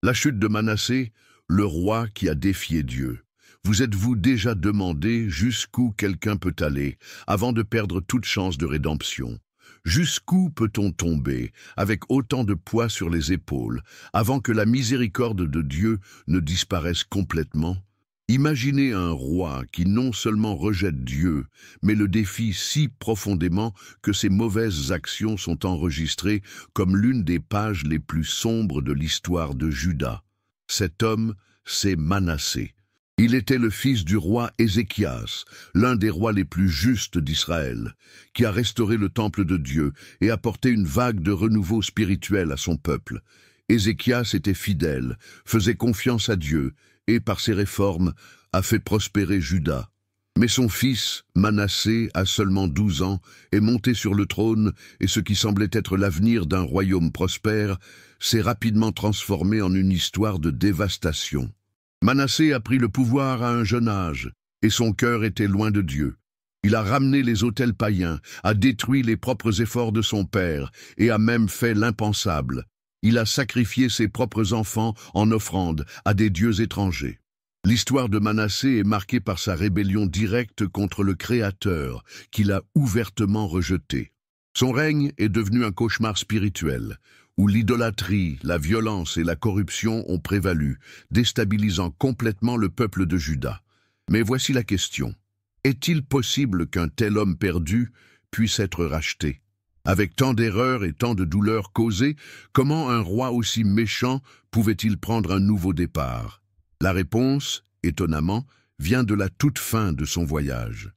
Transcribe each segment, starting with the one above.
La chute de Manassé, le roi qui a défié Dieu. Vous êtes-vous déjà demandé jusqu'où quelqu'un peut aller avant de perdre toute chance de rédemption? Jusqu'où peut-on tomber avec autant de poids sur les épaules avant que la miséricorde de Dieu ne disparaisse complètement? Imaginez un roi qui non seulement rejette Dieu, mais le défie si profondément que ses mauvaises actions sont enregistrées comme l'une des pages les plus sombres de l'histoire de Juda. Cet homme, c'est Manassé. Il était le fils du roi Ézéchias, l'un des rois les plus justes d'Israël, qui a restauré le temple de Dieu et apporté une vague de renouveau spirituel à son peuple. Ézéchias était fidèle, faisait confiance à Dieu et, par ses réformes, a fait prospérer Juda. Mais son fils, Manassé, à seulement 12 ans, est monté sur le trône et ce qui semblait être l'avenir d'un royaume prospère s'est rapidement transformé en une histoire de dévastation. Manassé a pris le pouvoir à un jeune âge, et son cœur était loin de Dieu. Il a ramené les autels païens, a détruit les propres efforts de son père, et a même fait l'impensable. Il a sacrifié ses propres enfants en offrande à des dieux étrangers. L'histoire de Manassé est marquée par sa rébellion directe contre le Créateur, qu'il a ouvertement rejeté. Son règne est devenu un cauchemar spirituel, où l'idolâtrie, la violence et la corruption ont prévalu, déstabilisant complètement le peuple de Juda. Mais voici la question. Est-il possible qu'un tel homme perdu puisse être racheté? Avec tant d'erreurs et tant de douleurs causées, comment un roi aussi méchant pouvait-il prendre un nouveau départ? La réponse, étonnamment, vient de la toute fin de son voyage.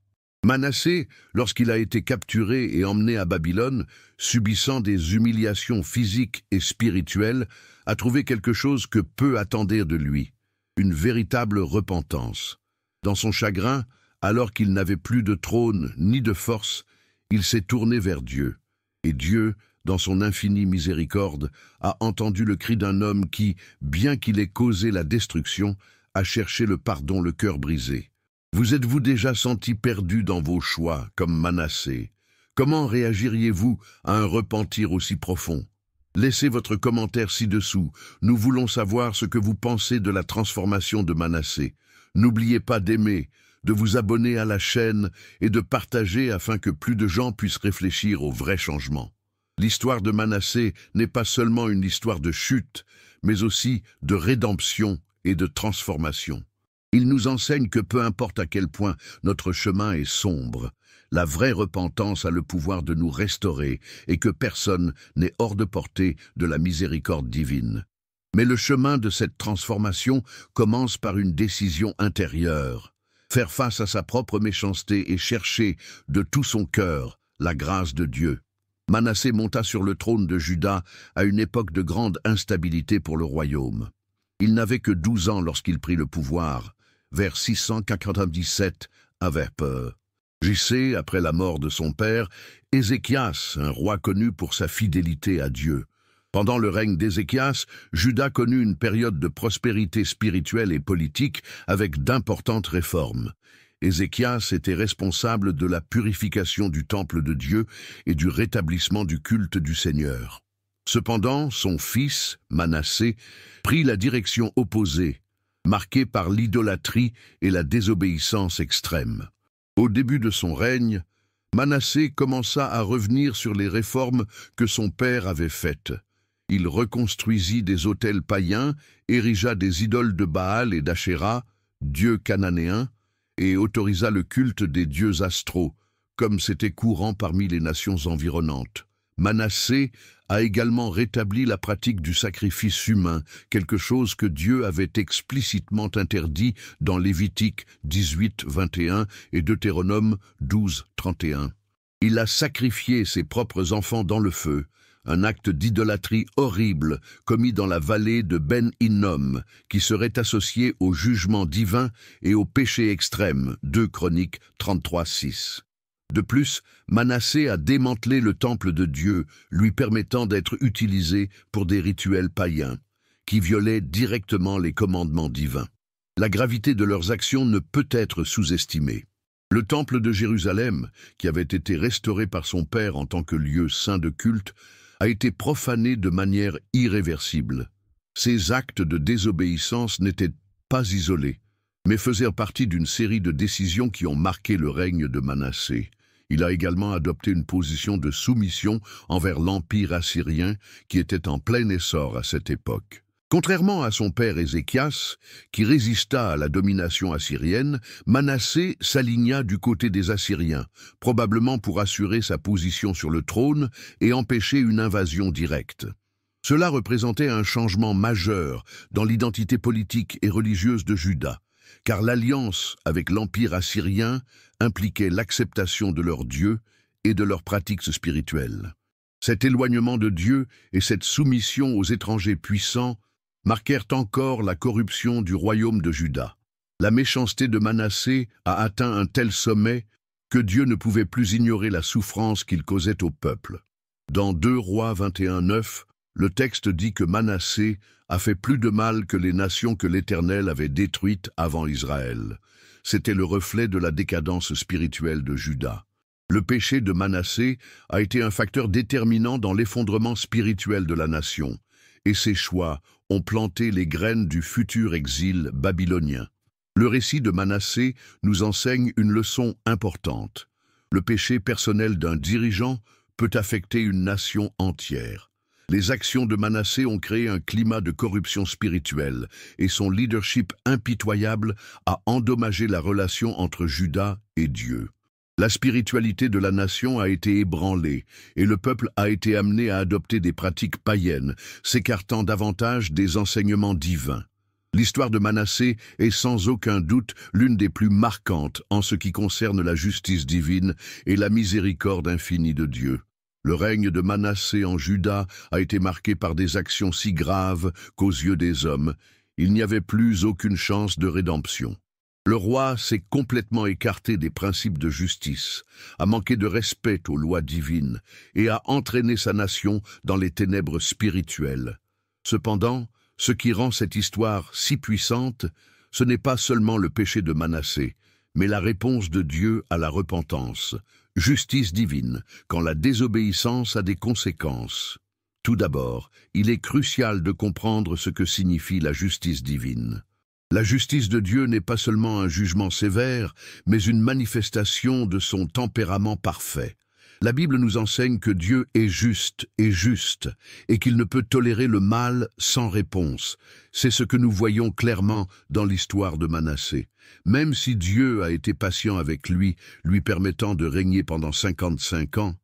Manassé, lorsqu'il a été capturé et emmené à Babylone, subissant des humiliations physiques et spirituelles, a trouvé quelque chose que peu attendirent de lui, une véritable repentance. Dans son chagrin, alors qu'il n'avait plus de trône ni de force, il s'est tourné vers Dieu. Et Dieu, dans son infinie miséricorde, a entendu le cri d'un homme qui, bien qu'il ait causé la destruction, a cherché le pardon le cœur brisé. Vous êtes-vous déjà senti perdu dans vos choix, comme Manassé? Comment réagiriez-vous à un repentir aussi profond? Laissez votre commentaire ci-dessous. Nous voulons savoir ce que vous pensez de la transformation de Manassé. N'oubliez pas d'aimer, de vous abonner à la chaîne et de partager afin que plus de gens puissent réfléchir au vrai changement. L'histoire de Manassé n'est pas seulement une histoire de chute, mais aussi de rédemption et de transformation. Il nous enseigne que peu importe à quel point notre chemin est sombre, la vraie repentance a le pouvoir de nous restaurer et que personne n'est hors de portée de la miséricorde divine. Mais le chemin de cette transformation commence par une décision intérieure. Faire face à sa propre méchanceté et chercher de tout son cœur la grâce de Dieu. Manassé monta sur le trône de Juda à une époque de grande instabilité pour le royaume. Il n'avait que 12 ans lorsqu'il prit le pouvoir, vers 697 avait peur. J.C., après la mort de son père, Ézéchias, un roi connu pour sa fidélité à Dieu. Pendant le règne d'Ézéchias, Juda connut une période de prospérité spirituelle et politique avec d'importantes réformes. Ézéchias était responsable de la purification du temple de Dieu et du rétablissement du culte du Seigneur. Cependant, son fils, Manassé, prit la direction opposée, marqué par l'idolâtrie et la désobéissance extrême. Au début de son règne, Manassé commença à revenir sur les réformes que son père avait faites. Il reconstruisit des autels païens, érigea des idoles de Baal et d'Achéra, dieux cananéens, et autorisa le culte des dieux astraux, comme c'était courant parmi les nations environnantes. Manassé a également rétabli la pratique du sacrifice humain, quelque chose que Dieu avait explicitement interdit dans Lévitique 18:21 et Deutéronome 12:31. Il a sacrifié ses propres enfants dans le feu, un acte d'idolâtrie horrible commis dans la vallée de Ben Hinnom, qui serait associé au jugement divin et au péché extrême, 2 Chroniques 33:6. De plus, Manassé a démantelé le temple de Dieu, lui permettant d'être utilisé pour des rituels païens, qui violaient directement les commandements divins. La gravité de leurs actions ne peut être sous-estimée. Le temple de Jérusalem, qui avait été restauré par son père en tant que lieu saint de culte, a été profané de manière irréversible. Ces actes de désobéissance n'étaient pas isolés, mais faisaient partie d'une série de décisions qui ont marqué le règne de Manassé. Il a également adopté une position de soumission envers l'Empire assyrien qui était en plein essor à cette époque. Contrairement à son père Ézéchias, qui résista à la domination assyrienne, Manassé s'aligna du côté des Assyriens, probablement pour assurer sa position sur le trône et empêcher une invasion directe. Cela représentait un changement majeur dans l'identité politique et religieuse de Juda, car l'alliance avec l'Empire assyrien impliquait l'acceptation de leur Dieu et de leurs pratiques spirituelles. Cet éloignement de Dieu et cette soumission aux étrangers puissants marquèrent encore la corruption du royaume de Juda. La méchanceté de Manassé a atteint un tel sommet que Dieu ne pouvait plus ignorer la souffrance qu'il causait au peuple. Dans 2 Rois 21:9, le texte dit que Manassé a fait plus de mal que les nations que l'Éternel avait détruites avant Israël. C'était le reflet de la décadence spirituelle de Juda. Le péché de Manassé a été un facteur déterminant dans l'effondrement spirituel de la nation, et ses choix ont planté les graines du futur exil babylonien. Le récit de Manassé nous enseigne une leçon importante. Le péché personnel d'un dirigeant peut affecter une nation entière. Les actions de Manassé ont créé un climat de corruption spirituelle et son leadership impitoyable a endommagé la relation entre Juda et Dieu. La spiritualité de la nation a été ébranlée et le peuple a été amené à adopter des pratiques païennes, s'écartant davantage des enseignements divins. L'histoire de Manassé est sans aucun doute l'une des plus marquantes en ce qui concerne la justice divine et la miséricorde infinie de Dieu. Le règne de Manassé en Juda a été marqué par des actions si graves qu'aux yeux des hommes, il n'y avait plus aucune chance de rédemption. Le roi s'est complètement écarté des principes de justice, a manqué de respect aux lois divines et a entraîné sa nation dans les ténèbres spirituelles. Cependant, ce qui rend cette histoire si puissante, ce n'est pas seulement le péché de Manassé, mais la réponse de Dieu à la repentance, justice divine, quand la désobéissance a des conséquences. Tout d'abord, il est crucial de comprendre ce que signifie la justice divine. La justice de Dieu n'est pas seulement un jugement sévère, mais une manifestation de son tempérament parfait. La Bible nous enseigne que Dieu est juste, et qu'il ne peut tolérer le mal sans réponse. C'est ce que nous voyons clairement dans l'histoire de Manassé. Même si Dieu a été patient avec lui, lui permettant de régner pendant 55 ans,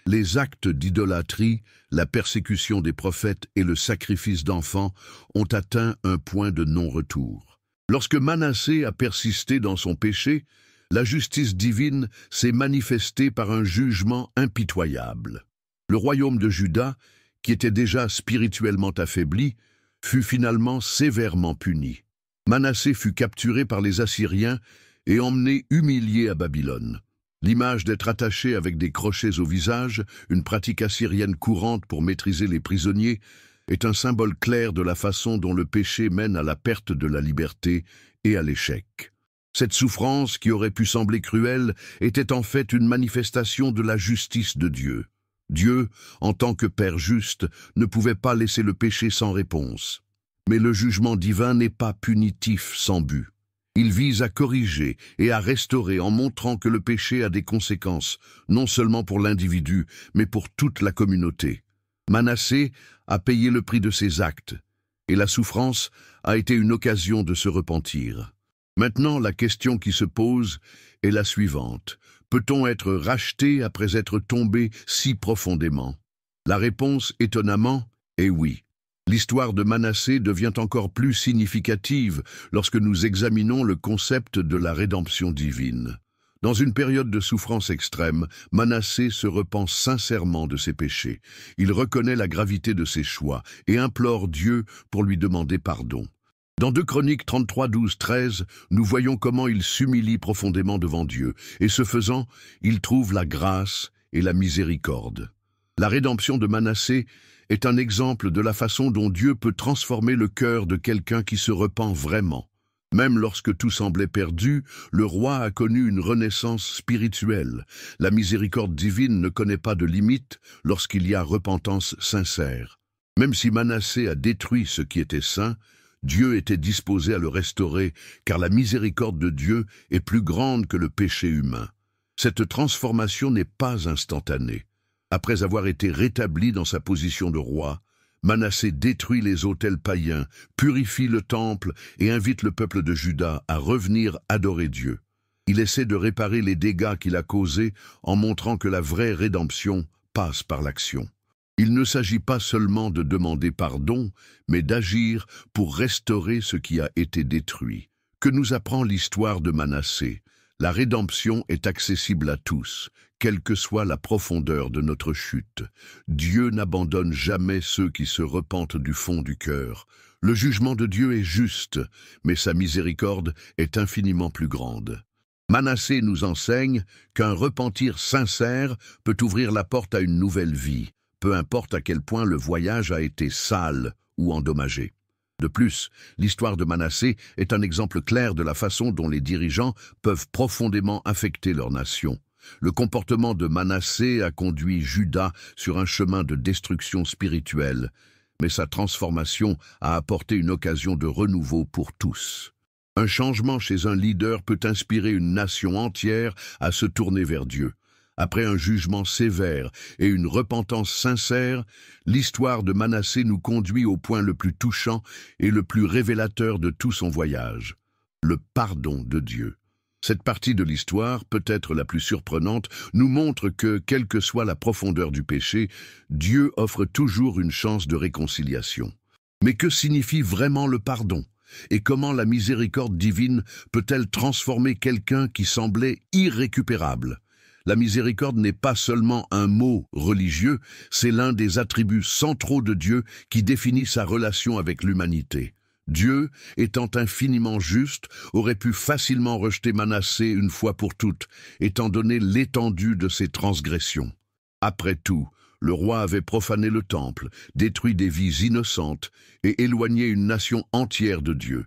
les actes d'idolâtrie, la persécution des prophètes et le sacrifice d'enfants ont atteint un point de non-retour. Lorsque Manassé a persisté dans son péché, la justice divine s'est manifestée par un jugement impitoyable. Le royaume de Juda, qui était déjà spirituellement affaibli, fut finalement sévèrement puni. Manassé fut capturé par les Assyriens et emmené humilié à Babylone. L'image d'être attaché avec des crochets au visage, une pratique assyrienne courante pour maîtriser les prisonniers, est un symbole clair de la façon dont le péché mène à la perte de la liberté et à l'échec. Cette souffrance, qui aurait pu sembler cruelle, était en fait une manifestation de la justice de Dieu. Dieu, en tant que Père juste, ne pouvait pas laisser le péché sans réponse. Mais le jugement divin n'est pas punitif sans but. Il vise à corriger et à restaurer en montrant que le péché a des conséquences, non seulement pour l'individu, mais pour toute la communauté. Manassé a payé le prix de ses actes, et la souffrance a été une occasion de se repentir. Maintenant, la question qui se pose est la suivante. Peut-on être racheté après être tombé si profondément? La réponse, étonnamment, est oui. L'histoire de Manassé devient encore plus significative lorsque nous examinons le concept de la rédemption divine. Dans une période de souffrance extrême, Manassé se repent sincèrement de ses péchés. Il reconnaît la gravité de ses choix et implore Dieu pour lui demander pardon. Dans 2 Chroniques 33, 12, 13, nous voyons comment il s'humilie profondément devant Dieu, et ce faisant, il trouve la grâce et la miséricorde. La rédemption de Manassé est un exemple de la façon dont Dieu peut transformer le cœur de quelqu'un qui se repent vraiment. Même lorsque tout semblait perdu, le roi a connu une renaissance spirituelle. La miséricorde divine ne connaît pas de limite lorsqu'il y a repentance sincère. Même si Manassé a détruit ce qui était saint, Dieu était disposé à le restaurer, car la miséricorde de Dieu est plus grande que le péché humain. Cette transformation n'est pas instantanée. Après avoir été rétabli dans sa position de roi, Manassé détruit les autels païens, purifie le temple et invite le peuple de Juda à revenir adorer Dieu. Il essaie de réparer les dégâts qu'il a causés en montrant que la vraie rédemption passe par l'action. Il ne s'agit pas seulement de demander pardon, mais d'agir pour restaurer ce qui a été détruit. Que nous apprend l'histoire de Manassé? La rédemption est accessible à tous, quelle que soit la profondeur de notre chute. Dieu n'abandonne jamais ceux qui se repentent du fond du cœur. Le jugement de Dieu est juste, mais sa miséricorde est infiniment plus grande. Manassé nous enseigne qu'un repentir sincère peut ouvrir la porte à une nouvelle vie, peu importe à quel point le voyage a été sale ou endommagé. De plus, l'histoire de Manassé est un exemple clair de la façon dont les dirigeants peuvent profondément affecter leur nation. Le comportement de Manassé a conduit Juda sur un chemin de destruction spirituelle, mais sa transformation a apporté une occasion de renouveau pour tous. Un changement chez un leader peut inspirer une nation entière à se tourner vers Dieu. Après un jugement sévère et une repentance sincère, l'histoire de Manassé nous conduit au point le plus touchant et le plus révélateur de tout son voyage, le pardon de Dieu. Cette partie de l'histoire, peut-être la plus surprenante, nous montre que, quelle que soit la profondeur du péché, Dieu offre toujours une chance de réconciliation. Mais que signifie vraiment le pardon? Et comment la miséricorde divine peut-elle transformer quelqu'un qui semblait irrécupérable? La miséricorde n'est pas seulement un mot religieux, c'est l'un des attributs centraux de Dieu qui définit sa relation avec l'humanité. Dieu, étant infiniment juste, aurait pu facilement rejeter Manassé une fois pour toutes, étant donné l'étendue de ses transgressions. Après tout, le roi avait profané le temple, détruit des vies innocentes et éloigné une nation entière de Dieu.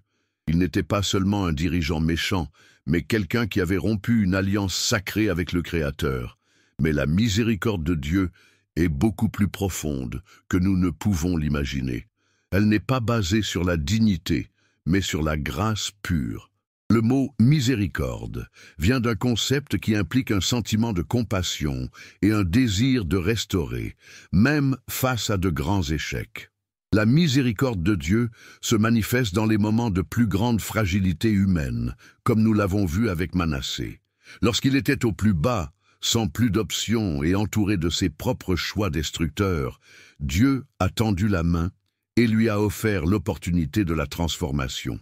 Il n'était pas seulement un dirigeant méchant, mais quelqu'un qui avait rompu une alliance sacrée avec le Créateur. Mais la miséricorde de Dieu est beaucoup plus profonde que nous ne pouvons l'imaginer. Elle n'est pas basée sur la dignité, mais sur la grâce pure. Le mot « miséricorde » vient d'un concept qui implique un sentiment de compassion et un désir de restaurer, même face à de grands échecs. La miséricorde de Dieu se manifeste dans les moments de plus grande fragilité humaine, comme nous l'avons vu avec Manassé. Lorsqu'il était au plus bas, sans plus d'options et entouré de ses propres choix destructeurs, Dieu a tendu la main et lui a offert l'opportunité de la transformation.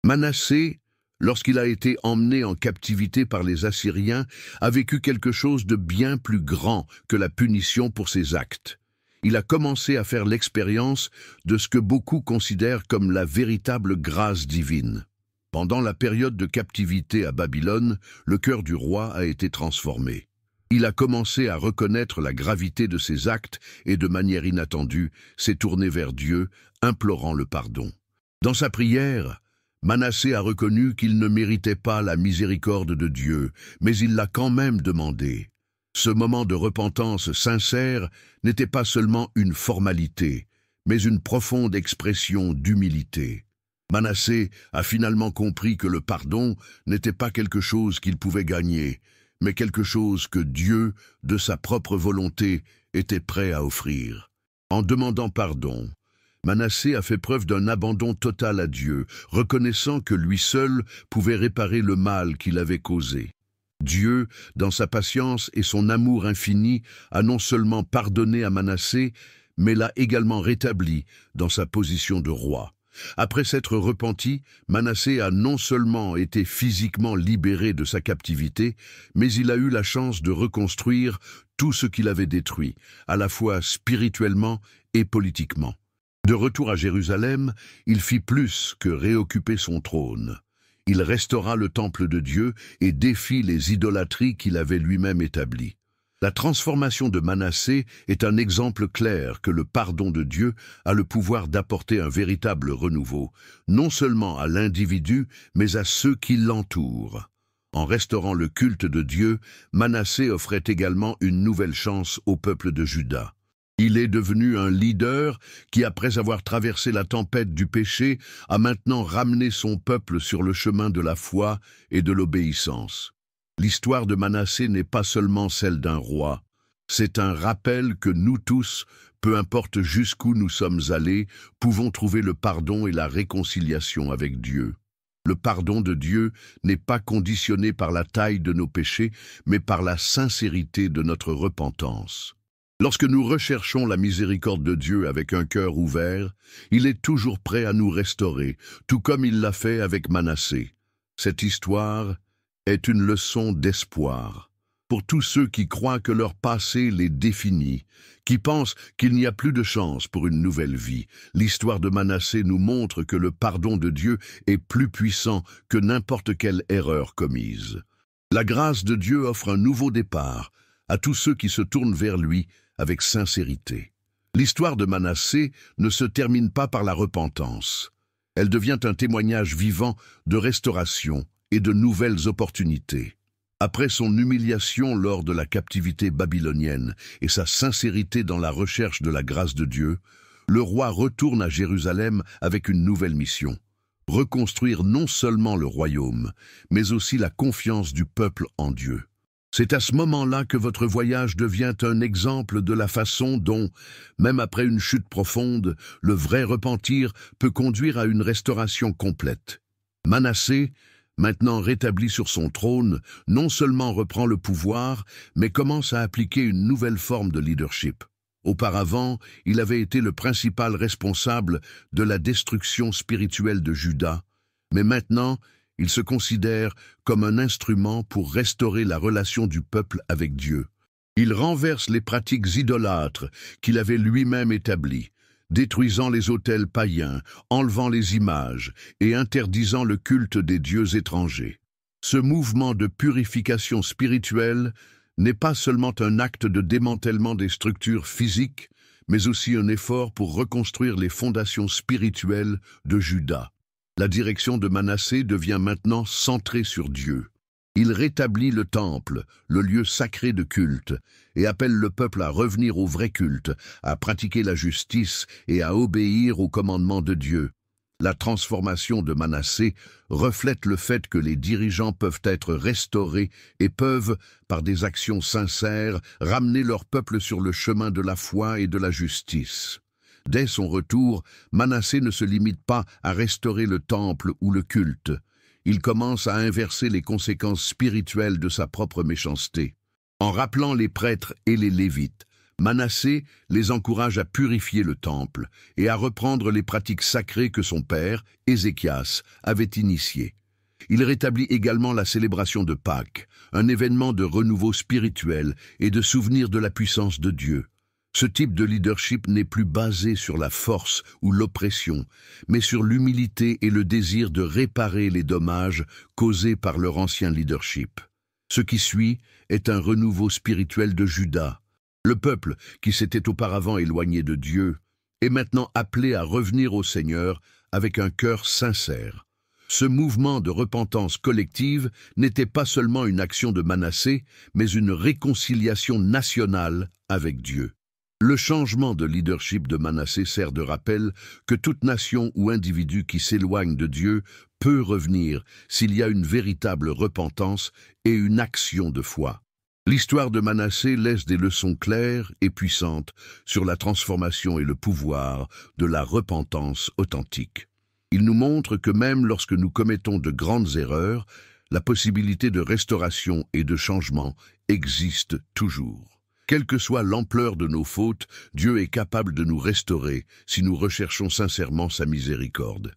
Manassé, lorsqu'il a été emmené en captivité par les Assyriens, a vécu quelque chose de bien plus grand que la punition pour ses actes. Il a commencé à faire l'expérience de ce que beaucoup considèrent comme la véritable grâce divine. Pendant la période de captivité à Babylone, le cœur du roi a été transformé. Il a commencé à reconnaître la gravité de ses actes et, de manière inattendue, s'est tourné vers Dieu, implorant le pardon. Dans sa prière, Manassé a reconnu qu'il ne méritait pas la miséricorde de Dieu, mais il l'a quand même demandé. Ce moment de repentance sincère n'était pas seulement une formalité, mais une profonde expression d'humilité. Manassé a finalement compris que le pardon n'était pas quelque chose qu'il pouvait gagner, mais quelque chose que Dieu, de sa propre volonté, était prêt à offrir. En demandant pardon, Manassé a fait preuve d'un abandon total à Dieu, reconnaissant que lui seul pouvait réparer le mal qu'il avait causé. Dieu, dans sa patience et son amour infini, a non seulement pardonné à Manassé, mais l'a également rétabli dans sa position de roi. Après s'être repenti, Manassé a non seulement été physiquement libéré de sa captivité, mais il a eu la chance de reconstruire tout ce qu'il avait détruit, à la fois spirituellement et politiquement. De retour à Jérusalem, il fit plus que réoccuper son trône. Il restaura le temple de Dieu et défit les idolâtries qu'il avait lui-même établies. La transformation de Manassé est un exemple clair que le pardon de Dieu a le pouvoir d'apporter un véritable renouveau, non seulement à l'individu, mais à ceux qui l'entourent. En restaurant le culte de Dieu, Manassé offrait également une nouvelle chance au peuple de Juda. Il est devenu un leader qui, après avoir traversé la tempête du péché, a maintenant ramené son peuple sur le chemin de la foi et de l'obéissance. L'histoire de Manassé n'est pas seulement celle d'un roi, c'est un rappel que nous tous, peu importe jusqu'où nous sommes allés, pouvons trouver le pardon et la réconciliation avec Dieu. Le pardon de Dieu n'est pas conditionné par la taille de nos péchés, mais par la sincérité de notre repentance. Lorsque nous recherchons la miséricorde de Dieu avec un cœur ouvert, il est toujours prêt à nous restaurer, tout comme il l'a fait avec Manassé. Cette histoire est une leçon d'espoir pour tous ceux qui croient que leur passé les définit, qui pensent qu'il n'y a plus de chance pour une nouvelle vie. L'histoire de Manassé nous montre que le pardon de Dieu est plus puissant que n'importe quelle erreur commise. La grâce de Dieu offre un nouveau départ à tous ceux qui se tournent vers lui avec sincérité. L'histoire de Manassé ne se termine pas par la repentance. Elle devient un témoignage vivant de restauration et de nouvelles opportunités. Après son humiliation lors de la captivité babylonienne et sa sincérité dans la recherche de la grâce de Dieu, le roi retourne à Jérusalem avec une nouvelle mission: reconstruire non seulement le royaume, mais aussi la confiance du peuple en Dieu. C'est à ce moment-là que votre voyage devient un exemple de la façon dont, même après une chute profonde, le vrai repentir peut conduire à une restauration complète. Manassé, maintenant rétabli sur son trône, non seulement reprend le pouvoir, mais commence à appliquer une nouvelle forme de leadership. Auparavant, il avait été le principal responsable de la destruction spirituelle de Juda, mais maintenant, il se considère comme un instrument pour restaurer la relation du peuple avec Dieu. Il renverse les pratiques idolâtres qu'il avait lui-même établies, détruisant les autels païens, enlevant les images et interdisant le culte des dieux étrangers. Ce mouvement de purification spirituelle n'est pas seulement un acte de démantèlement des structures physiques, mais aussi un effort pour reconstruire les fondations spirituelles de Juda. La direction de Manassé devient maintenant centrée sur Dieu. Il rétablit le temple, le lieu sacré de culte, et appelle le peuple à revenir au vrai culte, à pratiquer la justice et à obéir aux commandements de Dieu. La transformation de Manassé reflète le fait que les dirigeants peuvent être restaurés et peuvent, par des actions sincères, ramener leur peuple sur le chemin de la foi et de la justice. Dès son retour, Manassé ne se limite pas à restaurer le temple ou le culte. Il commence à inverser les conséquences spirituelles de sa propre méchanceté. En rappelant les prêtres et les lévites, Manassé les encourage à purifier le temple et à reprendre les pratiques sacrées que son père, Ézéchias, avait initiées. Il rétablit également la célébration de Pâques, un événement de renouveau spirituel et de souvenir de la puissance de Dieu. Ce type de leadership n'est plus basé sur la force ou l'oppression, mais sur l'humilité et le désir de réparer les dommages causés par leur ancien leadership. Ce qui suit est un renouveau spirituel de Juda. Le peuple, qui s'était auparavant éloigné de Dieu, est maintenant appelé à revenir au Seigneur avec un cœur sincère. Ce mouvement de repentance collective n'était pas seulement une action de Manassé, mais une réconciliation nationale avec Dieu. Le changement de leadership de Manassé sert de rappel que toute nation ou individu qui s'éloigne de Dieu peut revenir s'il y a une véritable repentance et une action de foi. L'histoire de Manassé laisse des leçons claires et puissantes sur la transformation et le pouvoir de la repentance authentique. Il nous montre que même lorsque nous commettons de grandes erreurs, la possibilité de restauration et de changement existe toujours. Quelle que soit l'ampleur de nos fautes, Dieu est capable de nous restaurer si nous recherchons sincèrement sa miséricorde.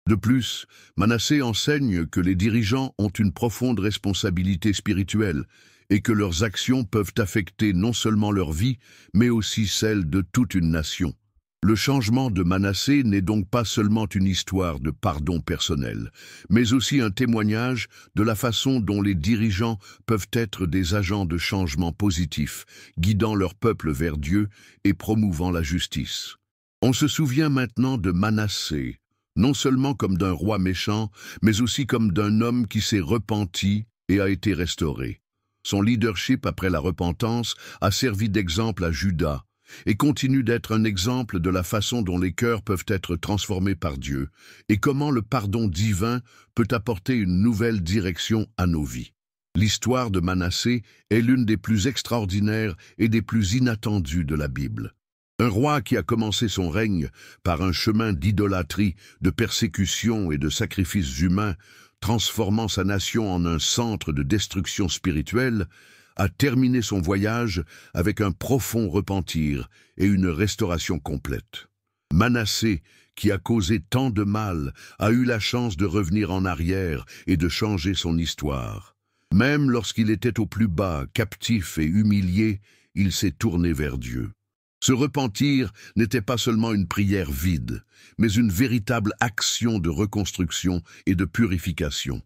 De plus, Manassé enseigne que les dirigeants ont une profonde responsabilité spirituelle et que leurs actions peuvent affecter non seulement leur vie, mais aussi celle de toute une nation. Le changement de Manassé n'est donc pas seulement une histoire de pardon personnel, mais aussi un témoignage de la façon dont les dirigeants peuvent être des agents de changement positif, guidant leur peuple vers Dieu et promouvant la justice. On se souvient maintenant de Manassé, non seulement comme d'un roi méchant, mais aussi comme d'un homme qui s'est repenti et a été restauré. Son leadership après la repentance a servi d'exemple à Juda, et continue d'être un exemple de la façon dont les cœurs peuvent être transformés par Dieu et comment le pardon divin peut apporter une nouvelle direction à nos vies. L'histoire de Manassé est l'une des plus extraordinaires et des plus inattendues de la Bible. Un roi qui a commencé son règne par un chemin d'idolâtrie, de persécution et de sacrifices humains, transformant sa nation en un centre de destruction spirituelle, a terminé son voyage avec un profond repentir et une restauration complète. Manassé, qui a causé tant de mal, a eu la chance de revenir en arrière et de changer son histoire. Même lorsqu'il était au plus bas, captif et humilié, il s'est tourné vers Dieu. Ce repentir n'était pas seulement une prière vide, mais une véritable action de reconstruction et de purification.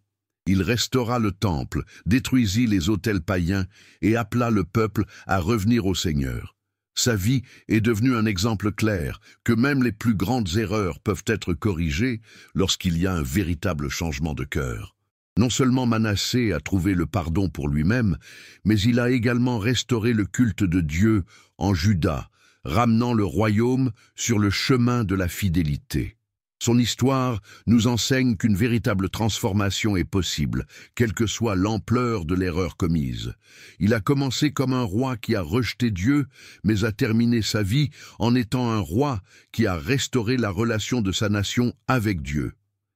Il restaura le temple, détruisit les autels païens et appela le peuple à revenir au Seigneur. Sa vie est devenue un exemple clair que même les plus grandes erreurs peuvent être corrigées lorsqu'il y a un véritable changement de cœur. Non seulement Manassé a trouvé le pardon pour lui-même, mais il a également restauré le culte de Dieu en Juda, ramenant le royaume sur le chemin de la fidélité. Son histoire nous enseigne qu'une véritable transformation est possible, quelle que soit l'ampleur de l'erreur commise. Il a commencé comme un roi qui a rejeté Dieu, mais a terminé sa vie en étant un roi qui a restauré la relation de sa nation avec Dieu.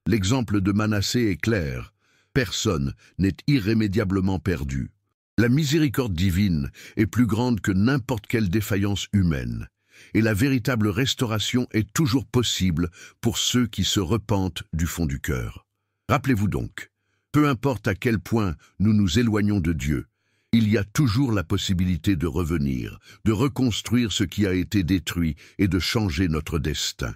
L'exemple de Manassé est clair. Personne n'est irrémédiablement perdu. La miséricorde divine est plus grande que n'importe quelle défaillance humaine. Et la véritable restauration est toujours possible pour ceux qui se repentent du fond du cœur. Rappelez-vous donc, peu importe à quel point nous nous éloignons de Dieu, il y a toujours la possibilité de revenir, de reconstruire ce qui a été détruit et de changer notre destin.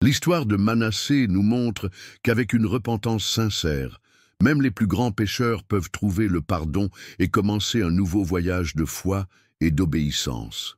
L'histoire de Manassé nous montre qu'avec une repentance sincère, même les plus grands pécheurs peuvent trouver le pardon et commencer un nouveau voyage de foi et d'obéissance.